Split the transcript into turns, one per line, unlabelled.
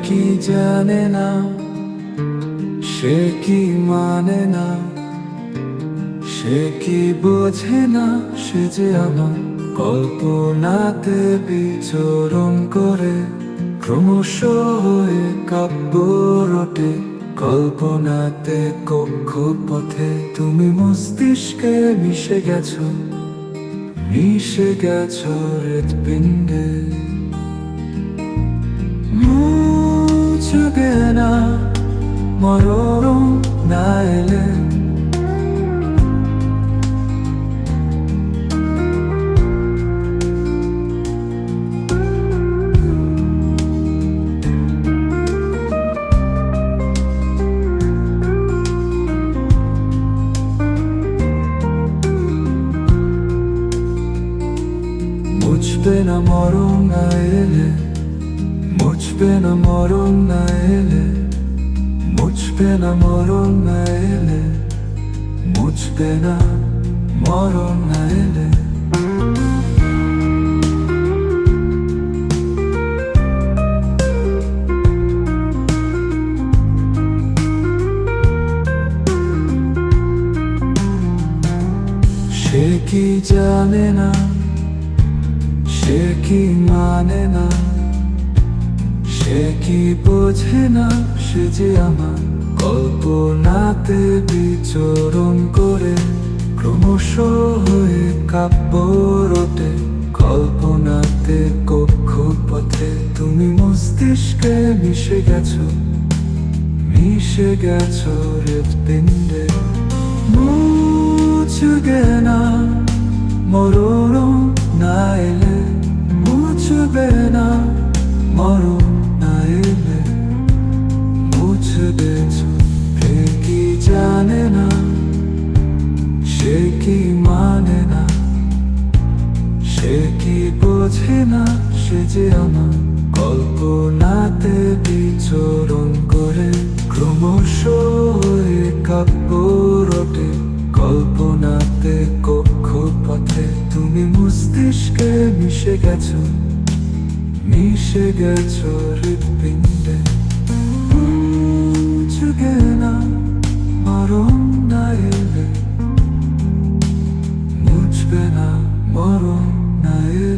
কি জানে না, সে কি মানে না, সে কি বোঝে না, সে যে আমার কল্পনাতে বিচরণ করে, ক্রমশ হয়ে কাব্য রটে। কল্পনাতে কক্ষপথে তুমি মস্তিষ্কে মিশে গেছো, মিশে গেছো হৃৎপিণ্ডে। মুছবে না মরণ না এলে, মুছবে না মরণ না এলে, মুছবে না মরণ না এলে, মুছবে না মরণ না এলে, মুছবে না মরণ না এলে। সে কি জানে না, সে কি মানে না, সে কি বোঝে না, সে যে আমার কল্পনাতে বিচরণ করে, ক্রমশ হয়ে কাব্য রটে। কল্পনাতে কক্ষপথে তুমি মস্তিষ্কে মিশে গেছো, মিশে গেছো হৃৎপিণ্ডে। মুছবে না মরণ না এলে, মুছবে না মরণ না এলে, মুছবে। সে কি জানে না, সে কি মানে না, সে কি বোঝে না, সে যে আমার কল্পনাতে বিচরণ করে, ক্রমশ হয়ে কাব্য রটে। কল্পনাতে কক্ষপথে তুমি মস্তিষ্কে মিশে গেছো, মিশে গেছো হৃৎপিণ্ডে। মুছবে না মরণ না এলে, মুছবে না মরণ না এলে।